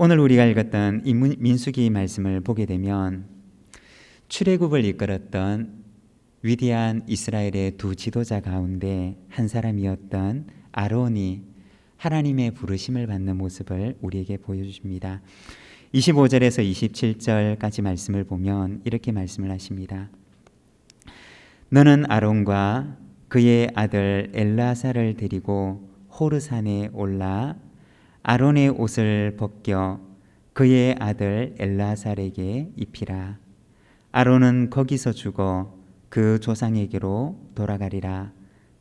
오늘 우리가 읽었던 이 민수기 말씀을 보게 되면 출애굽을 이끌었던 위대한 이스라엘의 두 지도자 가운데 한 사람이었던 아론이 하나님의 부르심을 받는 모습을 우리에게 보여주십니다. 25절에서 27절까지 말씀을 보면 이렇게 말씀을 하십니다. 너는 아론과 그의 아들 엘르아사를 데리고 호르산에 올라 아론의 옷을 벗겨 그의 아들 엘르아살에게 입히라. 아론은 거기서 죽어 그 조상에게로 돌아가리라.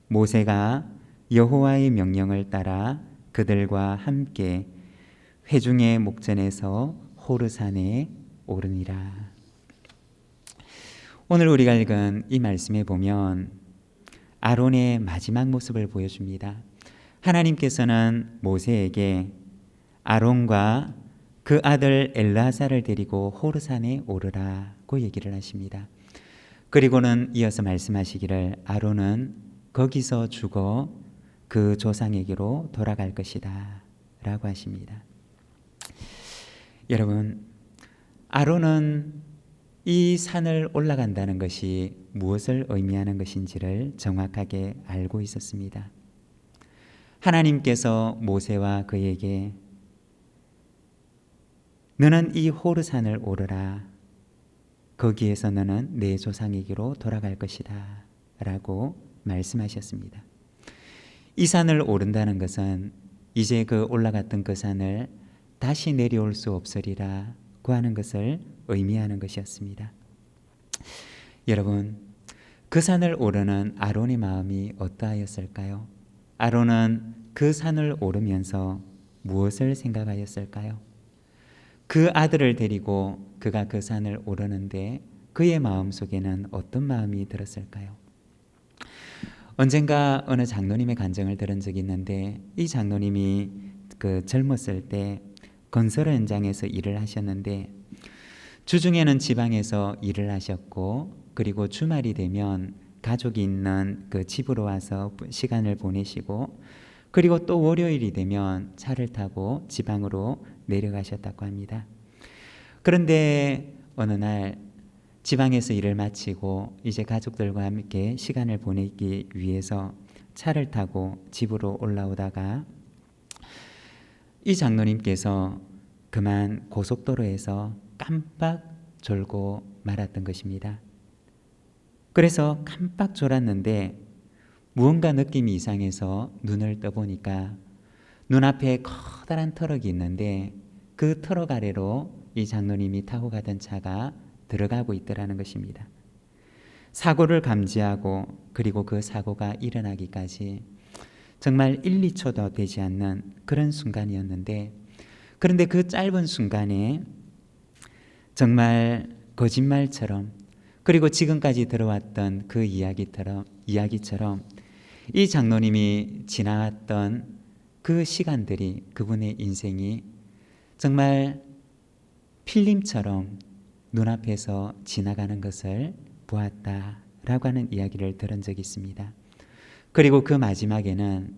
모세가 여호와의 명령을 따라 그들과 함께 회중의 목전에서 호르산에 오르니라. 오늘 우리가 읽은 이 말씀에 보면 아론의 마지막 모습을 보여줍니다. 하나님께서는 모세에게 아론과 그 아들 엘르아살을 데리고 호르산에 오르라고 얘기를 하십니다. 그리고는 이어서 말씀하시기를 아론은 거기서 죽어 그 조상에게로 돌아갈 것이다 라고 하십니다. 여러분, 아론은 이 산을 올라간다는 것이 무엇을 의미하는 것인지를 정확하게 알고 있었습니다. 하나님께서 모세와 그에게 너는 이 호르산을 오르라. 거기에서 너는 내 조상에게로 돌아갈 것이다 라고 말씀하셨습니다. 이 산을 오른다는 것은 이제 그 올라갔던 그 산을 다시 내려올 수 없으리라고 하는 것을 의미하는 것이었습니다. 여러분, 그 산을 오르는 아론의 마음이 어떠하였을까요? 아론은 그 산을 오르면서 무엇을 생각하였을까요? 그 아들을 데리고 그가 그 산을 오르는데 그의 마음속에는 어떤 마음이 들었을까요? 언젠가 어느 장로님의 간증을 들은 적이 있는데 이 장로님이 그 젊었을 때 건설 현장에서 일을 하셨는데 주중에는 지방에서 일을 하셨고 그리고 주말이 되면 가족이 있는 그 집으로 와서 시간을 보내시고 그리고 또 월요일이 되면 차를 타고 지방으로 내려가셨다고 합니다. 그런데 어느 날 지방에서 일을 마치고 이제 가족들과 함께 시간을 보내기 위해서 차를 타고 집으로 올라오다가 이 장로님께서 그만 고속도로에서 깜빡 졸고 말았던 것입니다. 그래서 깜빡 졸았는데 무언가 느낌이 이상해서 눈을 떠보니까 눈앞에 커다란 트럭이 있는데 그 트럭 아래로 이 장로님이 타고 가던 차가 들어가고 있더라는 것입니다. 사고를 감지하고 그리고 그 사고가 일어나기까지 정말 1, 2초도 되지 않는 그런 순간이었는데 그런데 그 짧은 순간에 정말 거짓말처럼 그리고 지금까지 들어왔던 그 이야기처럼 이 장로님이 지나왔던 그 시간들이 그분의 인생이 정말 필름처럼 눈앞에서 지나가는 것을 보았다라고 하는 이야기를 들은 적이 있습니다. 그리고 그 마지막에는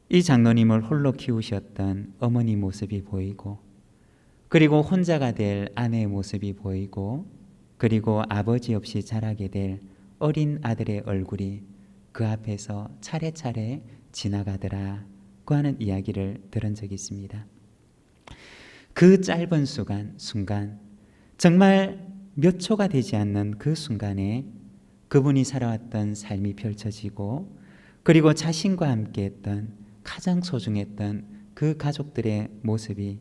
이 장로님을 홀로 키우셨던 어머니 모습이 보이고 그리고 혼자가 될 아내의 모습이 보이고 그리고 아버지 없이 자라게 될 어린 아들의 얼굴이 그 앞에서 차례차례 지나가더라고 하는 이야기를 들은 적이 있습니다. 그 짧은 순간 정말 몇 초가 되지 않는 그 순간에 그분이 살아왔던 삶이 펼쳐지고 그리고 자신과 함께 했던 가장 소중했던 그 가족들의 모습이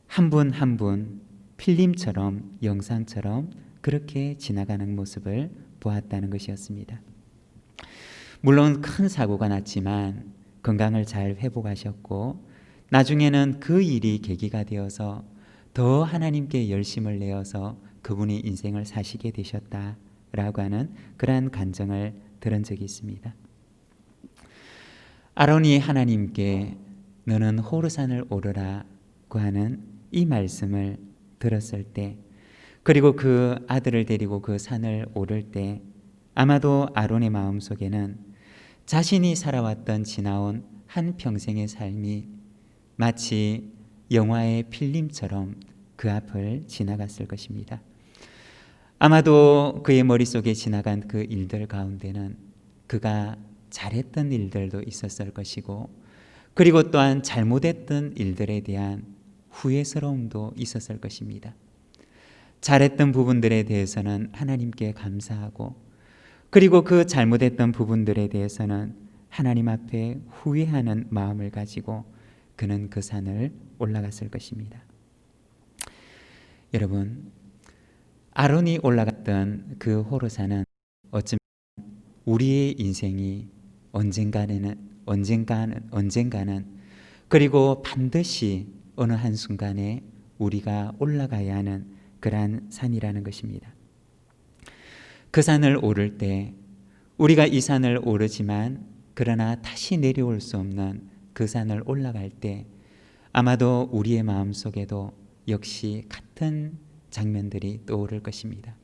한 분 한 분 필름처럼 영상처럼 그렇게 지나가는 모습을 보았다는 것이었습니다. 물론 큰 사고가 났지만 건강을 잘 회복하셨고 나중에는 그 일이 계기가 되어서 더 하나님께 열심을 내어서 그분이 인생을 사시게 되셨다라고 하는 그러한 간증을 들은 적이 있습니다. 아론이 하나님께 너는 호르산을 오르라고 하는 이 말씀을 들었을 때 그리고 그 아들을 데리고 그 산을 오를 때 아마도 아론의 마음속에는 자신이 살아왔던 지나온 한 평생의 삶이 마치 영화의 필름처럼 그 앞을 지나갔을 것입니다. 아마도 그의 머릿속에 지나간 그 일들 가운데는 그가 잘했던 일들도 있었을 것이고, 그리고 또한 잘못했던 일들에 대한 후회스러움도 있었을 것입니다. 잘했던 부분들에 대해서는 하나님께 감사하고, 그리고 그 잘못했던 부분들에 대해서는 하나님 앞에 후회하는 마음을 가지고 그는 그 산을 올라갔을 것입니다. 여러분, 아론이 올라갔던 그 호르산은 어쩌면 우리의 인생이 언젠가는 그리고 반드시 어느 한순간에 우리가 올라가야 하는 그러한 산이라는 것입니다. 그 산을 오를 때 우리가 이 산을 오르지만 그러나 다시 내려올 수 없는 그 산을 올라갈 때 아마도 우리의 마음속에도 역시 같은 장면들이 떠오를 것입니다.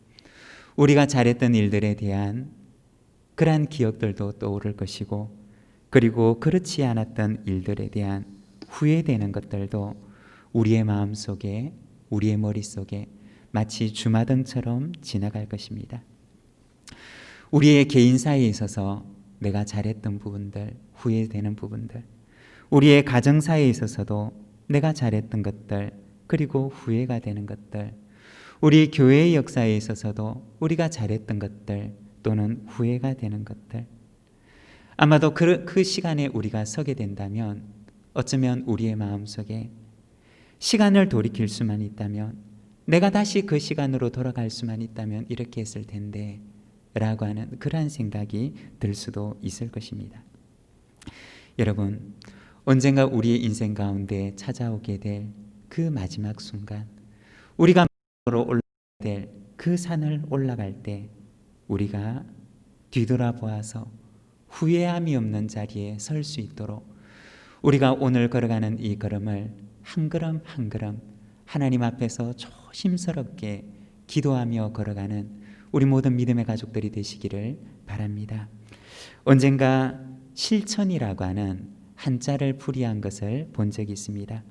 우리가 잘했던 일들에 대한 그러한 기억들도 떠오를 것이고, 그리고 그렇지 않았던 일들에 대한 후회되는 것들도 우리의 마음속에, 우리의 머릿속에 마치 주마등처럼 지나갈 것입니다. 우리의 개인사에 있어서 내가 잘했던 부분들, 후회되는 부분들, 우리의 가정사에 있어서도 내가 잘했던 것들, 그리고 후회가 되는 것들, 우리 교회의 역사에 있어서도 우리가 잘했던 것들 또는 후회가 되는 것들, 아마도 그 시간에 우리가 서게 된다면 어쩌면 우리의 마음속에 시간을 돌이킬 수만 있다면, 내가 다시 그 시간으로 돌아갈 수만 있다면 이렇게 했을 텐데 라고 하는 그러한 생각이 들 수도 있을 것입니다. 여러분, 언젠가 우리의 인생 가운데 찾아오게 될 그 마지막 순간, 우리가 올라가야 될 그 산을 올라갈 때 우리가 뒤돌아보아서 후회함이 없는 자리에 설 수 있도록 우리가 오늘 걸어가는 이 걸음을 한 걸음 한 걸음 하나님 앞에서 조심스럽게 기도하며 걸어가는 우리 모든 믿음의 가족들이 되시기를 바랍니다. 언젠가 실천이라고 하는 한자를 풀이한 것을 본 적이 있습니다.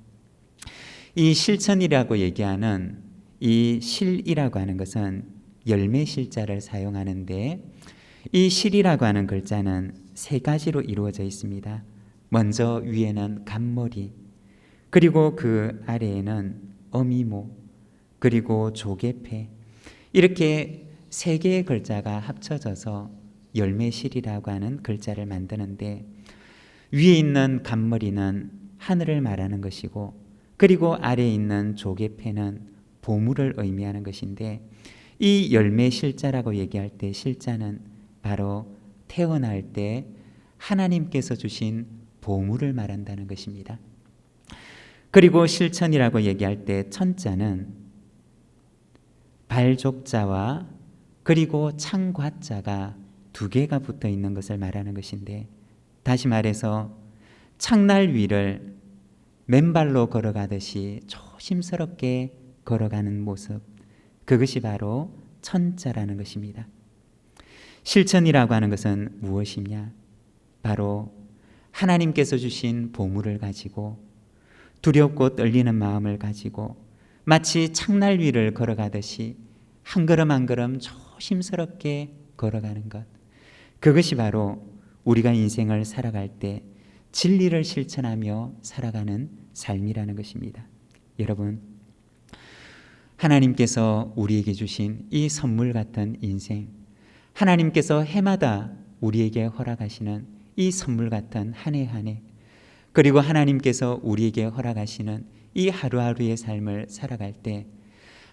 이 실천이라고 얘기하는 이 실이라고 하는 것은 열매 실자를 사용하는데, 이 실이라고 하는 글자는 세 가지로 이루어져 있습니다. 먼저 위에는 간머리, 그리고 그 아래에는 어미모, 그리고 조개패, 이렇게 세 개의 글자가 합쳐져서 열매실이라고 하는 글자를 만드는데, 위에 있는 간머리는 하늘을 말하는 것이고, 그리고 아래에 있는 조개패는 보물을 의미하는 것인데, 이 열매실자라고 얘기할 때 실자는 바로 태어날 때 하나님께서 주신 보물을 말한다는 것입니다. 그리고 실천이라고 얘기할 때 천자는 발족자와 그리고 창과자가 두 개가 붙어 있는 것을 말하는 것인데, 다시 말해서 창날 위를 맨발로 걸어가듯이 조심스럽게 걸어가는 모습, 그것이 바로 천자라는 것입니다. 실천이라고 하는 것은 무엇이냐? 바로 하나님께서 주신 보물을 가지고 두렵고 떨리는 마음을 가지고 마치 창날 위를 걸어가듯이 한 걸음 한 걸음 조심스럽게 걸어가는 것, 그것이 바로 우리가 인생을 살아갈 때 진리를 실천하며 살아가는 삶이라는 것입니다. 여러분, 하나님께서 우리에게 주신 이 선물 같은 인생, 하나님께서 해마다 우리에게 허락하시는 이 선물 같은 한 해 한 해, 그리고 하나님께서 우리에게 허락하시는 이 하루하루의 삶을 살아갈 때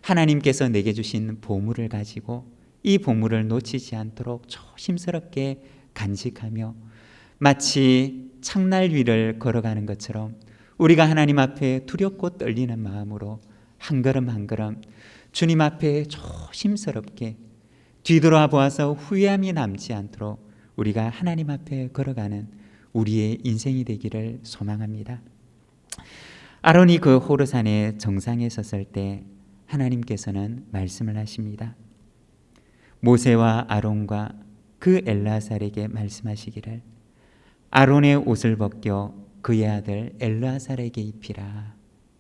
하나님께서 내게 주신 보물을 가지고 이 보물을 놓치지 않도록 조심스럽게 간직하며 마치 창날 위를 걸어가는 것처럼 우리가 하나님 앞에 두렵고 떨리는 마음으로 한 걸음 한 걸음 주님 앞에 조심스럽게 뒤돌아보아서 후회함이 남지 않도록 우리가 하나님 앞에 걸어가는 우리의 인생이 되기를 소망합니다. 아론이 그 호르산의 정상에 섰을 때 하나님께서는 말씀을 하십니다. 모세와 아론과 그 엘라살에게 말씀하시기를 아론의 옷을 벗겨 그의 아들 엘르아살에게 입히라고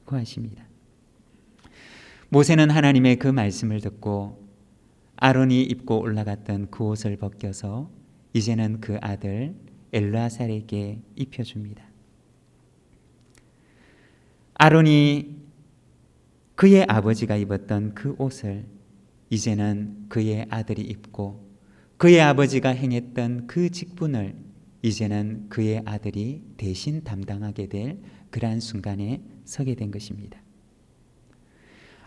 하십니다. 모세는 하나님의 그 말씀을 듣고 아론이 입고 올라갔던 그 옷을 벗겨서 이제는 그 아들 엘르아살에게 입혀줍니다. 아론이 그의 아버지가 입었던 그 옷을 이제는 그의 아들이 입고 그의 아버지가 행했던 그 직분을 이제는 그의 아들이 대신 담당하게 될 그러한 순간에 서게 된 것입니다.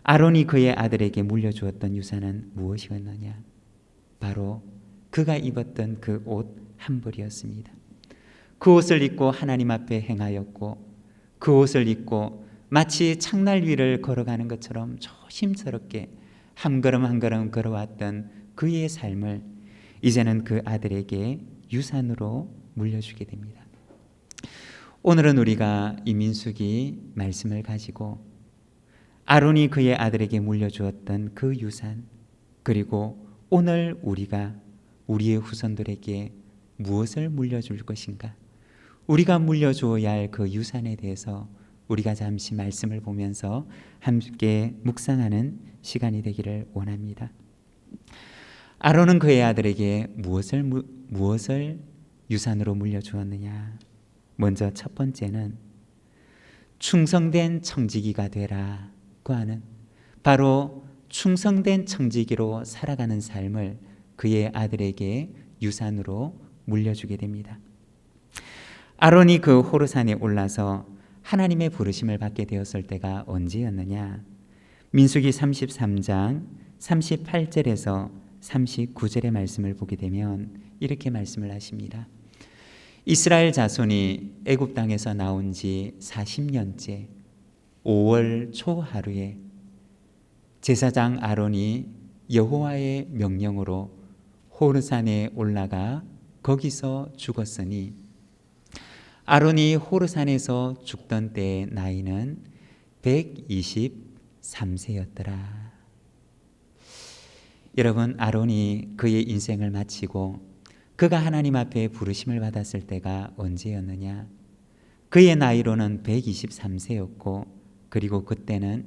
아론이 그의 아들에게 물려주었던 유산은 무엇이었느냐? 바로 그가 입었던 그 옷 한 벌이었습니다. 그 옷을 입고 하나님 앞에 행하였고 그 옷을 입고 마치 창날 위를 걸어가는 것처럼 조심스럽게 한 걸음 한 걸음 걸어왔던 그의 삶을 이제는 그 아들에게 유산으로 물려주게 됩니다. 오늘은 우리가 이 민수기 말씀을 가지고 아론이 그의 아들에게 물려주었던 그 유산, 그리고 오늘 우리가 우리의 후손들에게 무엇을 물려줄 것인가, 우리가 물려주어야 할 그 유산에 대해서 우리가 잠시 말씀을 보면서 함께 묵상하는 시간이 되기를 원합니다. 아론은 그의 아들에게 무엇을 유산으로 물려주었느냐? 먼저 첫 번째는 충성된 청지기가 되라고 하는, 바로 충성된 청지기로 살아가는 삶을 그의 아들에게 유산으로 물려주게 됩니다. 아론이 그 호르산에 올라서 하나님의 부르심을 받게 되었을 때가 언제였느냐? 민수기 33장 38절에서 39절의 말씀을 보게 되면 이렇게 말씀을 하십니다. 이스라엘 자손이 애굽 땅에서 나온 지 40년째 5월 초 하루에 제사장 아론이 여호와의 명령으로 호르산에 올라가 거기서 죽었으니 아론이 호르산에서 죽던 때의 나이는 123세였더라. 여러분, 아론이 그의 인생을 마치고 그가 하나님 앞에 부르심을 받았을 때가 언제였느냐? 그의 나이로는 123세였고, 그리고 그때는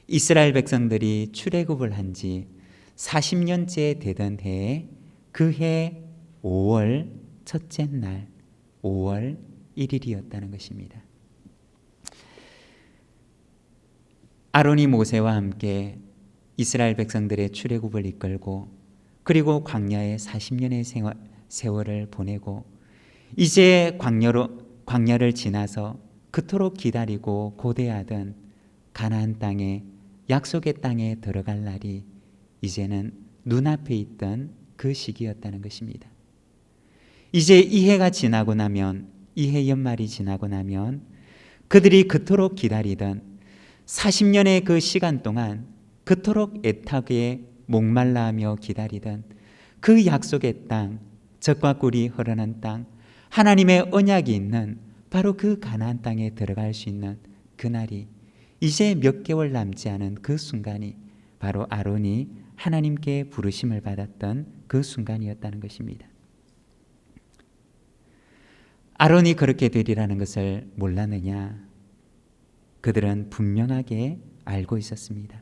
이스라엘 백성들이 출애굽을 한 지 40년째 되던 해에 그 해 5월 첫째 날 5월 1일이었다는 것입니다. 아론이 모세와 함께 이스라엘 백성들의 출애굽을 이끌고 그리고 광야에 40년의 세월을 보내고 이제 광야를 지나서 그토록 기다리고 고대하던 가나안 땅에, 약속의 땅에 들어갈 날이 이제는 눈앞에 있던 그 시기였다는 것입니다. 이제 이 해가 지나고 나면, 이 해 연말이 지나고 나면 그들이 그토록 기다리던 40년의 그 시간 동안 그토록 애타게 목말라하며 기다리던 그 약속의 땅, 젖과 꿀이 흐르는 땅, 하나님의 언약이 있는 바로 그 가나안 땅에 들어갈 수 있는 그날이 이제 몇 개월 남지 않은 그 순간이 바로 아론이 하나님께 부르심을 받았던 그 순간이었다는 것입니다. 아론이 그렇게 되리라는 것을 몰랐느냐? 그들은 분명하게 알고 있었습니다.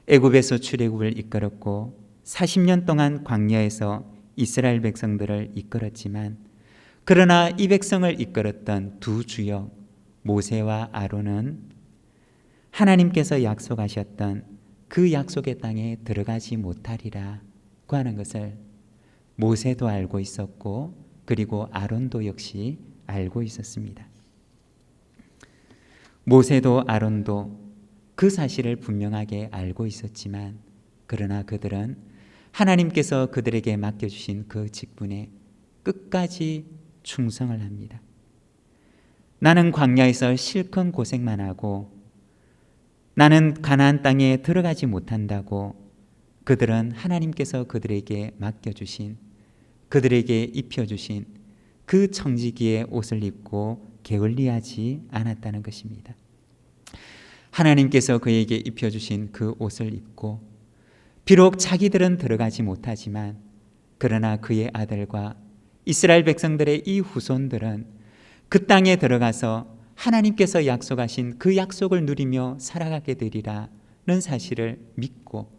애굽에서 출애굽을 이끌었고 40년 동안 광야에서 이스라엘 백성들을 이끌었지만, 그러나 이 백성을 이끌었던 두 주역 모세와 아론은 하나님께서 약속하셨던 그 약속의 땅에 들어가지 못하리라고 하는 것을 모세도 알고 있었고, 그리고 아론도 역시 알고 있었습니다. 모세도 아론도 그 사실을 분명하게 알고 있었지만, 그러나 그들은 하나님께서 그들에게 맡겨주신 그 직분에 끝까지 충성을 합니다. 나는 광야에서 실컷 고생만 하고 나는 가나안 땅에 들어가지 못한다고 그들은 하나님께서 그들에게 맡겨주신, 그들에게 입혀주신 그 청지기의 옷을 입고 게을리하지 않았다는 것입니다. 하나님께서 그에게 입혀주신 그 옷을 입고 비록 자기들은 들어가지 못하지만, 그러나 그의 아들과 이스라엘 백성들의 이 후손들은 그 땅에 들어가서 하나님께서 약속하신 그 약속을 누리며 살아가게 되리라는 사실을 믿고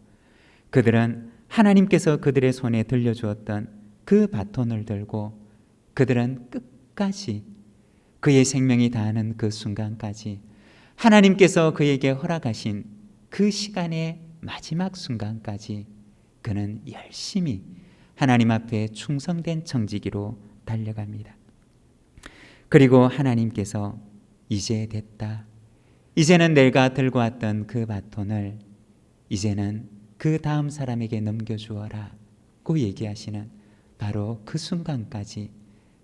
그들은 하나님께서 그들의 손에 들려주었던 그 바톤을 들고 그들은 끝까지 그의 생명이 다하는 그 순간까지 하나님께서 그에게 허락하신 그 시간의 마지막 순간까지 그는 열심히 하나님 앞에 충성된 청지기로 달려갑니다. 그리고 하나님께서 이제 됐다. 이제는 내가 들고 왔던 그 바톤을 이제는 그 다음 사람에게 넘겨주어라 고 얘기하시는 바로 그 순간까지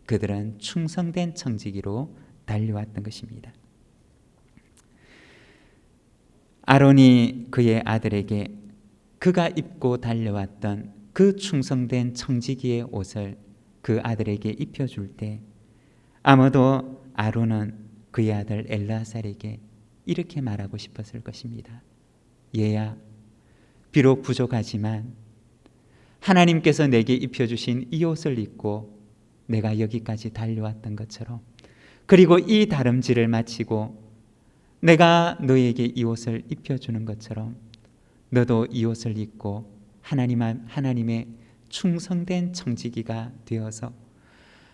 그들은 충성된 청지기로 달려왔던 것입니다. 아론이 그의 아들에게 그가 입고 달려왔던 그 충성된 청지기의 옷을 그 아들에게 입혀줄 때 아마도 아론은 그의 아들 엘르아살에게 이렇게 말하고 싶었을 것입니다. 얘야, 비록 부족하지만 하나님께서 내게 입혀주신 이 옷을 입고 내가 여기까지 달려왔던 것처럼 그리고 이 다름질을 마치고 내가 너에게 이 옷을 입혀주는 것처럼 너도 이 옷을 입고 하나님의 충성된 청지기가 되어서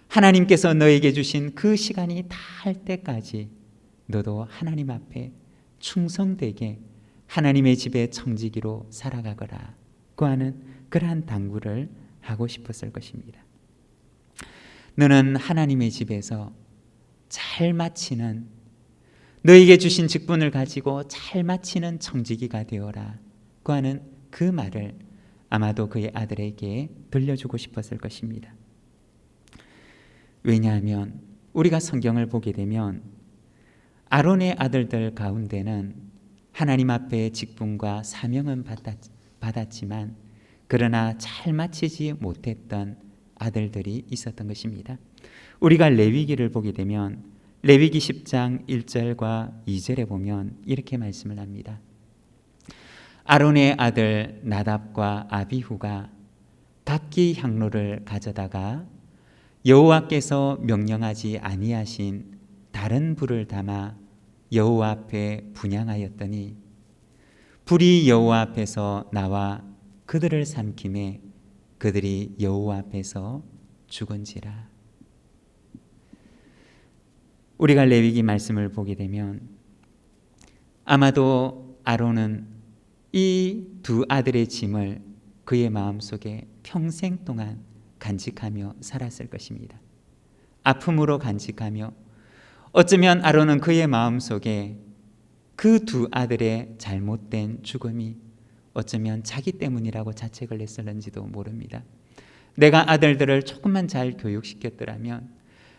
하나님께서 너에게 주신 그 시간이 다할 때까지 너도 하나님 앞에 충성되게 하나님의 집의 청지기로 살아가거라고 하는 그러한 당부를 하고 싶었을 것입니다. 너는 하나님의 집에서 잘 마치는 너에게 주신 직분을 가지고 잘 마치는 청지기가 되어라고 하는 그 말을 아마도 그의 아들에게 들려주고 싶었을 것입니다. 왜냐하면 우리가 성경을 보게 되면 아론의 아들들 가운데는 하나님 앞에 직분과 사명은 받았지만 그러나 잘 마치지 못했던 아들들이 있었던 것입니다. 우리가 레위기를 보게 되면 레위기 10장 1절과 2절에 보면 이렇게 말씀을 합니다. 아론의 아들 나답과 아비후가 각기 향로를 가져다가 여호와께서 명령하지 아니하신 다른 불을 담아 여호와 앞에 분향하였더니 불이 여호와 앞에서 나와 그들을 삼킴에 그들이 여호와 앞에서 죽은지라. 우리가 레위기 말씀을 보게 되면 아마도 아론은 이 두 아들의 짐을 그의 마음속에 평생 동안 간직하며 살았을 것입니다. 아픔으로 간직하며 어쩌면 아론은 그의 마음속에 그 두 아들의 잘못된 죽음이 어쩌면 자기 때문이라고 자책을 했을는지도 모릅니다. 내가 아들들을 조금만 잘 교육시켰더라면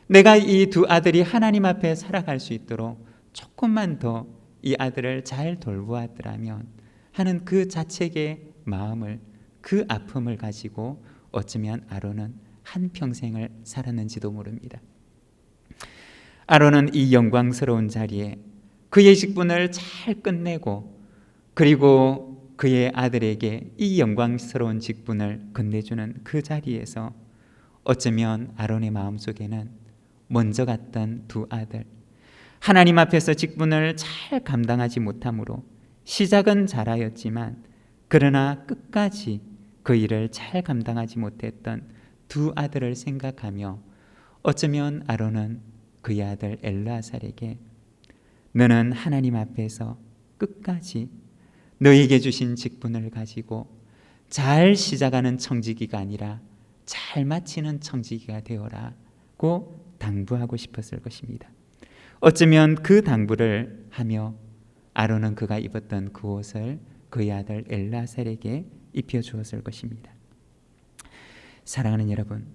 내가 이 두 아들이 하나님 앞에 살아갈 수 있도록 조금만 더 이 아들을 잘 돌보았더라면 하는 그 자책의 마음을 그 아픔을 가지고 어쩌면 아론은 한평생을 살았는지도 모릅니다. 아론은 이 영광스러운 자리에 그의 직분을 잘 끝내고 그리고 그의 아들에게 이 영광스러운 직분을 건네주는 그 자리에서 어쩌면 아론의 마음속에는 먼저 갔던 두 아들 하나님 앞에서 직분을 잘 감당하지 못함으로 시작은 잘하였지만 그러나 끝까지 그 일을 잘 감당하지 못했던 두 아들을 생각하며 어쩌면 아론은 그의 아들 엘르아살에게 너는 하나님 앞에서 끝까지 너에게 주신 직분을 가지고 잘 시작하는 청지기가 아니라 잘 마치는 청지기가 되어라고 당부하고 싶었을 것입니다. 어쩌면 그 당부를 하며 아론은 그가 입었던 그 옷을 그의 아들 엘르아살에게 입혀주었을 것입니다. 사랑하는 여러분,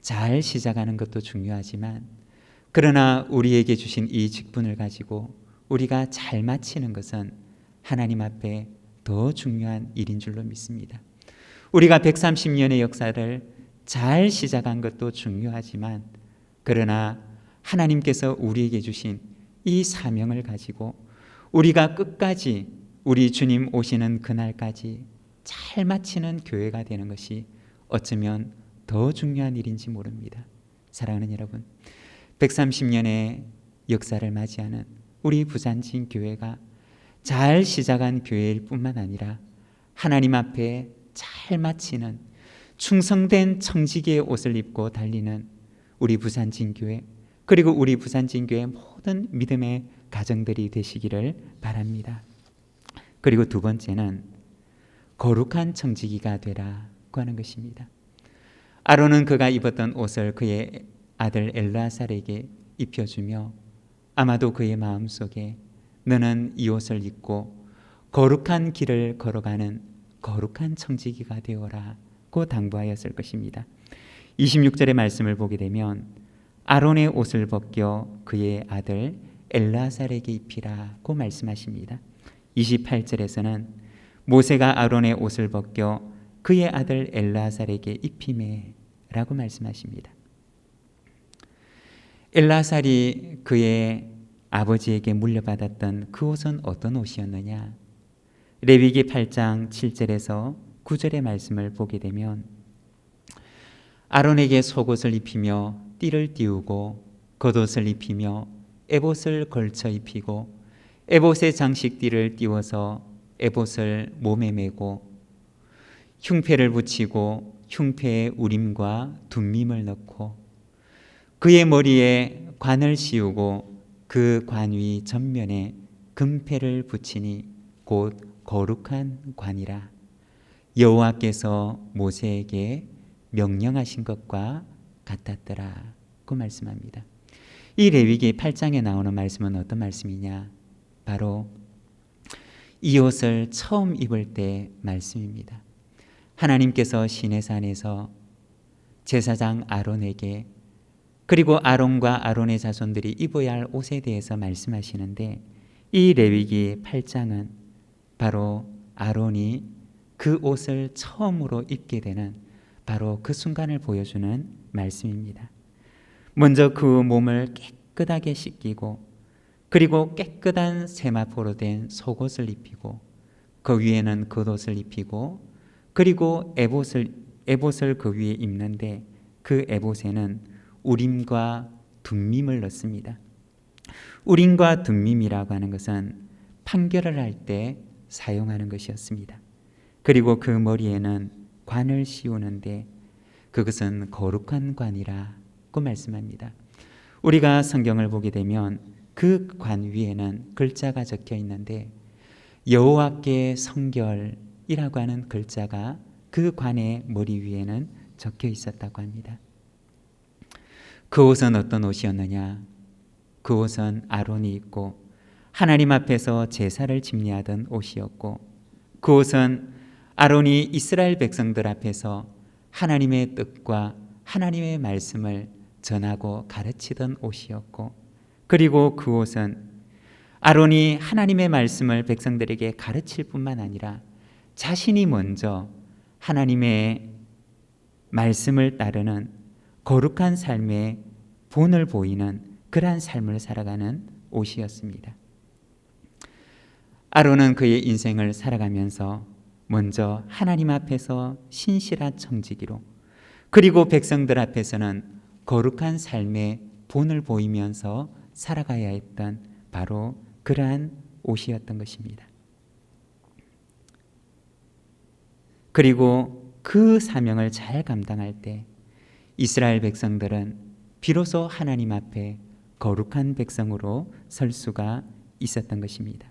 잘 시작하는 것도 중요하지만 그러나 우리에게 주신 이 직분을 가지고 우리가 잘 마치는 것은 하나님 앞에 더 중요한 일인 줄로 믿습니다. 우리가 130년의 역사를 잘 시작한 것도 중요하지만 그러나 하나님께서 우리에게 주신 이 사명을 가지고 우리가 끝까지 우리 주님 오시는 그날까지 잘 마치는 교회가 되는 것이 어쩌면 더 중요한 일인지 모릅니다. 사랑하는 여러분, 130년의 역사를 맞이하는 우리 부산진 교회가 잘 시작한 교회일 뿐만 아니라 하나님 앞에 잘 마치는 충성된 청지기의 옷을 입고 달리는 우리 부산진 교회, 그리고 우리 부산진 교회 모든 믿음의 가정들이 되시기를 바랍니다. 그리고 두 번째는 거룩한 청지기가 되라고 하는 것입니다. 아론은 그가 입었던 옷을 그의 아들 엘르아살에게 입혀주며 아마도 그의 마음속에 너는 이 옷을 입고 거룩한 길을 걸어가는 거룩한 청지기가 되어라고 당부하였을 것입니다. 26절의 말씀을 보게 되면 아론의 옷을 벗겨 그의 아들 엘르아살에게 입히라고 말씀하십니다. 28절에서는 모세가 아론의 옷을 벗겨 그의 아들 엘르아살에게 입히매라고 말씀하십니다. 엘르아살이 그의 아버지에게 물려받았던 그 옷은 어떤 옷이었느냐? 레위기 8장 7절에서 9절의 말씀을 보게 되면 아론에게 속옷을 입히며 띠를 띠우고 겉옷을 입히며 에봇을 걸쳐 입히고 에봇의 장식띠를 띄워서 에봇을 몸에 메고 흉패를 붙이고 흉패에 우림과 둠밈을 넣고 그의 머리에 관을 씌우고 그 관 위 전면에 금패를 붙이니 곧 거룩한 관이라 여호와께서 모세에게 명령하신 것과 같았더라고 말씀합니다. 이 레위기 8장에 나오는 말씀은 어떤 말씀이냐? 바로 이 옷을 처음 입을 때 말씀입니다. 하나님께서 시내산에서 제사장 아론에게 그리고 아론과 아론의 자손들이 입어야 할 옷에 대해서 말씀하시는데 이 레위기 8장은 바로 아론이 그 옷을 처음으로 입게 되는 바로 그 순간을 보여주는 말씀입니다. 먼저 그 몸을 깨끗하게 씻기고 그리고 깨끗한 세마포로 된 속옷을 입히고 그 위에는 겉옷을 입히고 그리고 에봇을 그 위에 입는데 그 에봇에는 우림과 둠밈을 넣습니다. 우림과 둠밈이라고 하는 것은 판결을 할 때 사용하는 것이었습니다. 그리고 그 머리에는 관을 씌우는데 그것은 거룩한 관이라고 말씀합니다. 우리가 성경을 보게 되면 그 관 위에는 글자가 적혀 있는데 여호와께 성결이라고 하는 글자가 그 관의 머리 위에는 적혀 있었다고 합니다. 그 옷은 어떤 옷이었느냐? 그 옷은 아론이 입고 하나님 앞에서 제사를 집례하던 옷이었고 그 옷은 아론이 이스라엘 백성들 앞에서 하나님의 뜻과 하나님의 말씀을 전하고 가르치던 옷이었고 그리고 그 옷은 아론이 하나님의 말씀을 백성들에게 가르칠 뿐만 아니라 자신이 먼저 하나님의 말씀을 따르는 거룩한 삶의 본을 보이는 그러한 삶을 살아가는 옷이었습니다. 아론은 그의 인생을 살아가면서 먼저 하나님 앞에서 신실한 청지기로 그리고 백성들 앞에서는 거룩한 삶의 본을 보이면서 살아가야 했던 바로 그러한 옷이었던 것입니다. 그리고 그 사명을 잘 감당할 때 이스라엘 백성들은 비로소 하나님 앞에 거룩한 백성으로 설 수가 있었던 것입니다.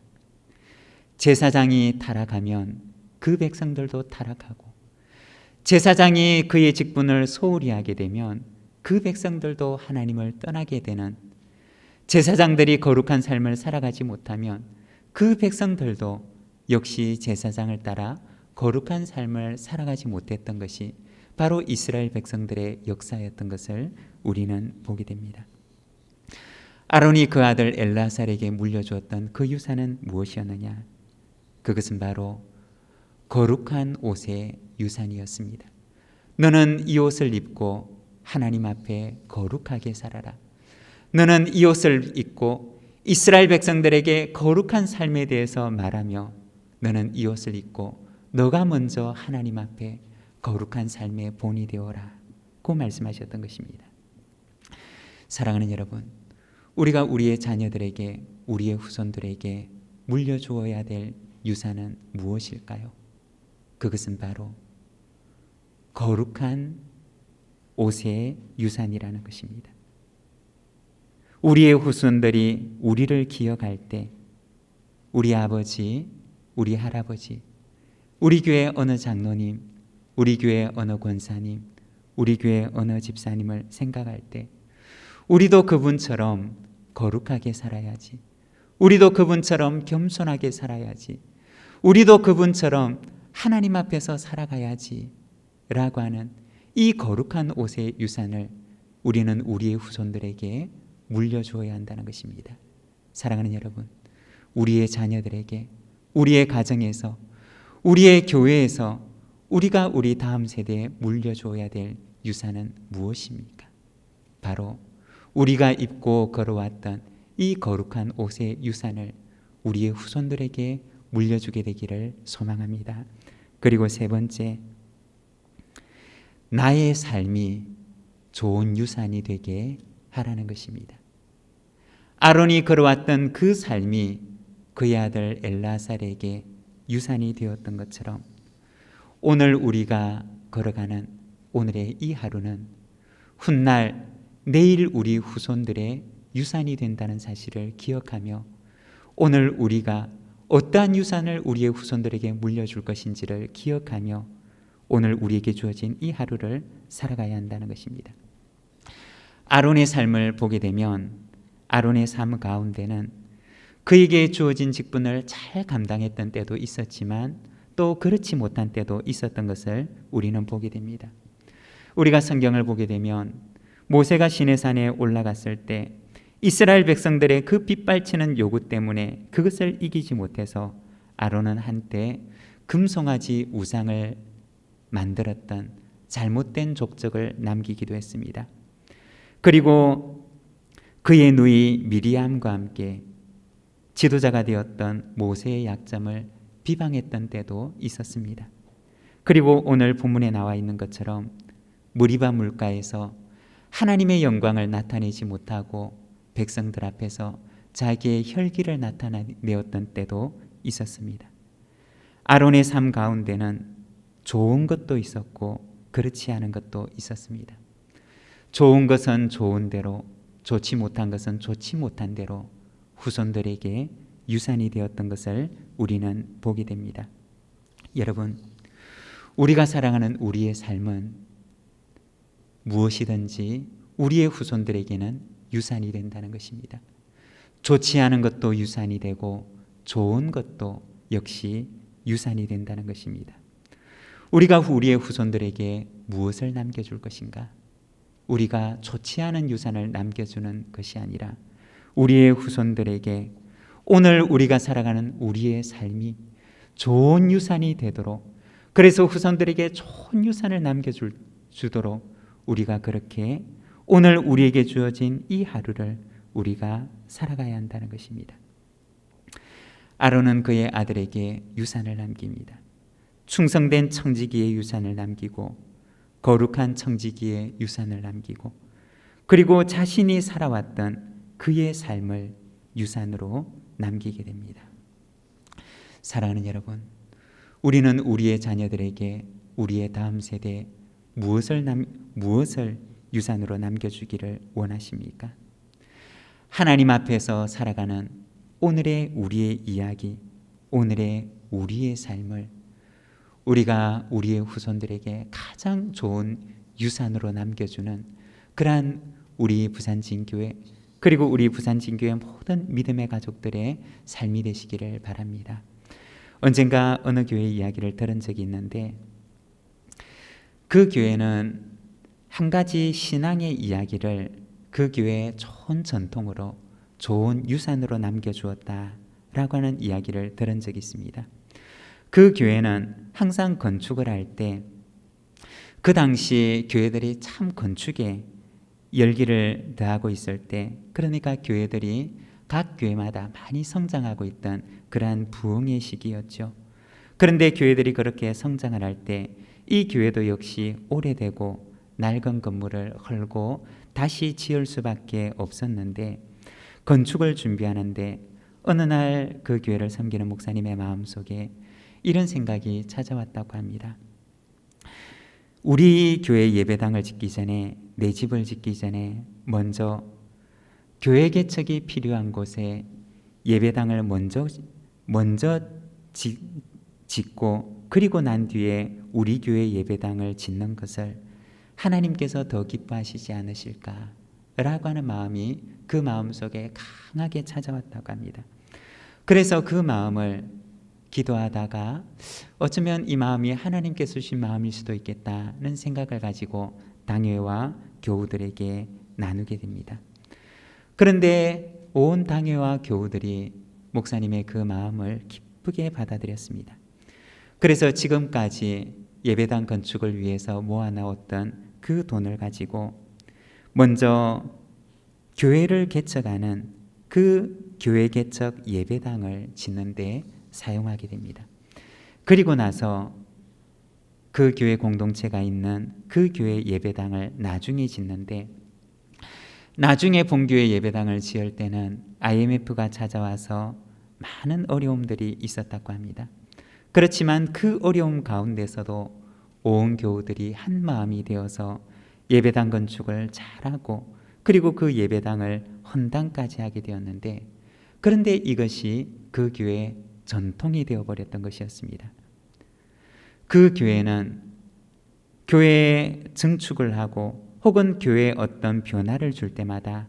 제사장이 타락하면 그 백성들도 타락하고 제사장이 그의 직분을 소홀히 하게 되면 그 백성들도 하나님을 떠나게 되는 제사장들이 거룩한 삶을 살아가지 못하면 그 백성들도 역시 제사장을 따라 거룩한 삶을 살아가지 못했던 것이 바로 이스라엘 백성들의 역사였던 것을 우리는 보게 됩니다. 아론이 그 아들 엘르아살에게 물려주었던 그 유산은 무엇이었느냐? 그것은 바로 거룩한 옷의 유산이었습니다. 너는 이 옷을 입고 하나님 앞에 거룩하게 살아라. 너는 이 옷을 입고 이스라엘 백성들에게 거룩한 삶에 대해서 말하며 너는 이 옷을 입고 너가 먼저 하나님 앞에 거룩한 삶의 본이 되어라 고 말씀하셨던 것입니다. 사랑하는 여러분, 우리가 우리의 자녀들에게, 우리의 후손들에게 물려주어야 될 유산은 무엇일까요? 그것은 바로 거룩한 옷의 유산이라는 것입니다. 우리의 후손들이 우리를 기억할 때 우리 아버지, 우리 할아버지, 우리 교회 어느 장로님, 우리 교회 어느 권사님, 우리 교회 어느 집사님을 생각할 때 우리도 그분처럼 거룩하게 살아야지, 우리도 그분처럼 겸손하게 살아야지, 우리도 그분처럼 하나님 앞에서 살아가야지 라고 하는 이 거룩한 옷의 유산을 우리는 우리의 후손들에게 물려주어야 한다는 것입니다. 사랑하는 여러분, 우리의 자녀들에게, 우리의 가정에서, 우리의 교회에서 우리가 우리 다음 세대에 물려주어야 될 유산은 무엇입니까? 바로 우리가 입고 걸어왔던 이 거룩한 옷의 유산을 우리의 후손들에게 물려주게 되기를 소망합니다. 그리고 세 번째, 나의 삶이 좋은 유산이 되게 하라는 것입니다. 아론이 걸어왔던 그 삶이 그의 아들 엘라살에게 유산이 되었던 것처럼 오늘 우리가 걸어가는 오늘의 이 하루는 훗날 내일 우리 후손들의 유산이 된다는 사실을 기억하며 오늘 우리가 어떠한 유산을 우리의 후손들에게 물려줄 것인지를 기억하며 오늘 우리에게 주어진 이 하루를 살아가야 한다는 것입니다. 아론의 삶을 보게 되면 아론의 삶 가운데는 그에게 주어진 직분을 잘 감당했던 때도 있었지만 또 그렇지 못한 때도 있었던 것을 우리는 보게 됩니다. 우리가 성경을 보게 되면 모세가 시내산에 올라갔을 때 이스라엘 백성들의 그 빗발치는 요구 때문에 그것을 이기지 못해서 아론은 한때 금송아지 우상을 만들었던 잘못된 족적을 남기기도 했습니다. 그리고 그의 누이 미리암과 함께 지도자가 되었던 모세의 약점을 비방했던 때도 있었습니다. 그리고 오늘 본문에 나와 있는 것처럼 무리바 물가에서 하나님의 영광을 나타내지 못하고 백성들 앞에서 자기의 혈기를 나타내었던 때도 있었습니다. 아론의 삶 가운데는 좋은 것도 있었고 그렇지 않은 것도 있었습니다. 좋은 것은 좋은 대로, 좋지 못한 것은 좋지 못한 대로 후손들에게 유산이 되었던 것을 우리는 보게 됩니다. 여러분, 우리가 살아가는 우리의 삶은 무엇이든지 우리의 후손들에게는 유산이 된다는 것입니다. 좋지 않은 것도 유산이 되고 좋은 것도 역시 유산이 된다는 것입니다. 우리가 우리의 후손들에게 무엇을 남겨줄 것인가? 우리가 좋지 않은 유산을 남겨주는 것이 아니라 우리의 후손들에게 오늘 우리가 살아가는 우리의 삶이 좋은 유산이 되도록, 그래서 후손들에게 좋은 유산을 남겨주도록 우리가 그렇게 오늘 우리에게 주어진 이 하루를 우리가 살아가야 한다는 것입니다. 아론은 그의 아들에게 유산을 남깁니다. 충성된 청지기의 유산을 남기고 거룩한 청지기의 유산을 남기고 그리고 자신이 살아왔던 그의 삶을 유산으로 남기게 됩니다. 사랑하는 여러분, 우리는 우리의 자녀들에게 우리의 다음 세대에 무엇을 유산으로 남겨주기를 원하십니까? 하나님 앞에서 살아가는 오늘의 우리의 이야기, 오늘의 우리의 삶을 우리가 우리의 후손들에게 가장 좋은 유산으로 남겨주는 그러한 우리 부산진교회 그리고 우리 부산진교회 모든 믿음의 가족들의 삶이 되시기를 바랍니다. 언젠가 어느 교회 이야기를 들은 적이 있는데 그 교회는 한 가지 신앙의 이야기를 그 교회의 좋은 전통으로 좋은 유산으로 남겨주었다라고 하는 이야기를 들은 적이 있습니다. 그 교회는 항상 건축을 할 때 그 당시 교회들이 참 건축에 열기를 더하고 있을 때, 그러니까 교회들이 각 교회마다 많이 성장하고 있던 그러한 부흥의 시기였죠. 그런데 교회들이 그렇게 성장을 할 때 이 교회도 역시 오래되고 낡은 건물을 헐고 다시 지을 수밖에 없었는데 건축을 준비하는데 어느 날 그 교회를 섬기는 목사님의 마음속에 이런 생각이 찾아왔다고 합니다. 우리 교회 예배당을 짓기 전에, 내 집을 짓기 전에 먼저 교회 개척이 필요한 곳에 예배당을 먼저 짓고 그리고 난 뒤에 우리 교회 예배당을 짓는 것을 하나님께서 더 기뻐하시지 않으실까라고 하는 마음이 그 마음속에 강하게 찾아왔다고 합니다. 그래서 그 마음을 기도하다가 어쩌면 이 마음이 하나님께서 주신 마음일 수도 있겠다는 생각을 가지고 당회와 교우들에게 나누게 됩니다. 그런데 온 당회와 교우들이 목사님의 그 마음을 기쁘게 받아들였습니다. 그래서 지금까지 예배당 건축을 위해서 모아놓았던 그 돈을 가지고 먼저 교회를 개척하는 그 교회 개척 예배당을 짓는 데 사용하게 됩니다. 그리고 나서 그 교회 공동체가 있는 그 교회 예배당을 나중에 짓는데, 나중에 본교회 예배당을 지을 때는 IMF가 찾아와서 많은 어려움들이 있었다고 합니다. 그렇지만 그 어려움 가운데서도 온 교우들이 한 마음이 되어서 예배당 건축을 잘하고 그리고 그 예배당을 헌당까지 하게 되었는데, 그런데 이것이 그 교회의 전통이 되어버렸던 것이었습니다. 그 교회는 교회에 증축을 하고 혹은 교회에 어떤 변화를 줄 때마다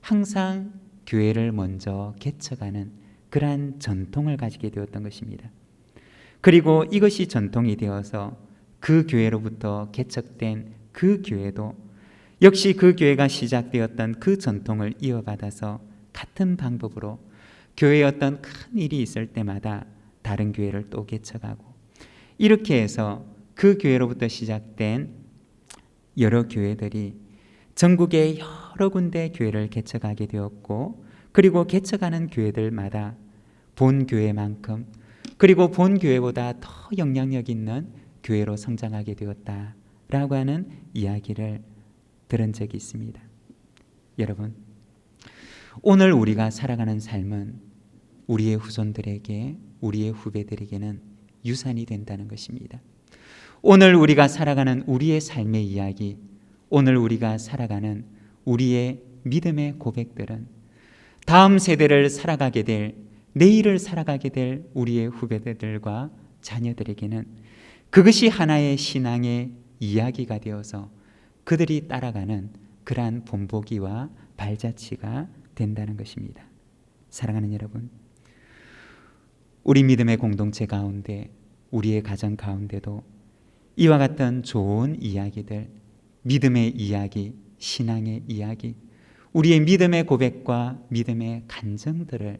항상 교회를 먼저 개척하는 그러한 전통을 가지게 되었던 것입니다. 그리고 이것이 전통이 되어서 그 교회로부터 개척된 그 교회도 역시 그 교회가 시작되었던 그 전통을 이어받아서 같은 방법으로 교회에 어떤 큰 일이 있을 때마다 다른 교회를 또 개척하고, 이렇게 해서 그 교회로부터 시작된 여러 교회들이 전국의 여러 군데 교회를 개척하게 되었고, 그리고 개척하는 교회들마다 본 교회만큼 그리고 본 교회보다 더 영향력 있는 교회로 성장하게 되었다라고 하는 이야기를 들은 적이 있습니다. 여러분, 오늘 우리가 살아가는 삶은 우리의 후손들에게, 우리의 후배들에게는 유산이 된다는 것입니다. 오늘 우리가 살아가는 우리의 삶의 이야기, 오늘 우리가 살아가는 우리의 믿음의 고백들은 다음 세대를 살아가게 될, 내일을 살아가게 될 우리의 후배들과 자녀들에게는 그것이 하나의 신앙의 이야기가 되어서 그들이 따라가는 그러한 본보기와 발자취가 된다는 것입니다. 사랑하는 여러분, 우리 믿음의 공동체 가운데, 우리의 가정 가운데도 이와 같은 좋은 이야기들, 믿음의 이야기, 신앙의 이야기, 우리의 믿음의 고백과 믿음의 간증들을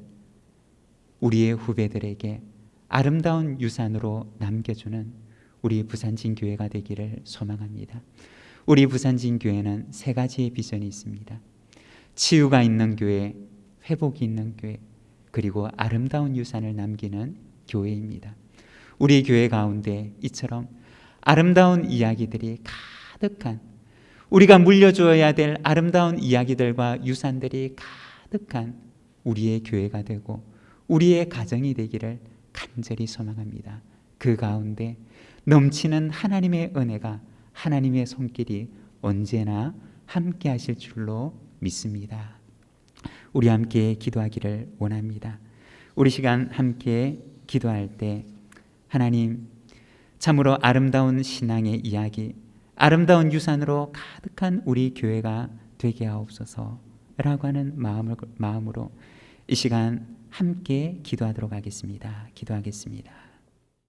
우리의 후배들에게 아름다운 유산으로 남겨주는 우리 부산진교회가 되기를 소망합니다. 우리 부산진교회는 3가지의 비전이 있습니다. 치유가 있는 교회, 회복이 있는 교회, 그리고 아름다운 유산을 남기는 교회입니다. 우리 교회 가운데 이처럼 아름다운 이야기들이 가득한, 우리가 물려주어야 될 아름다운 이야기들과 유산들이 가득한 우리의 교회가 되고 우리의 가정이 되기를 간절히 소망합니다. 그 가운데 넘치는 하나님의 은혜가, 하나님의 손길이 언제나 함께 하실 줄로 믿습니다. 우리 함께 기도하기를 원합니다. 우리 시간 함께 기도할 때 하나님, 참으로 아름다운 신앙의 이야기, 아름다운 유산으로 가득한 우리 교회가 되게 하옵소서라고 하는 마음으로 이 시간 함께 기도하도록 하겠습니다. 기도하겠습니다.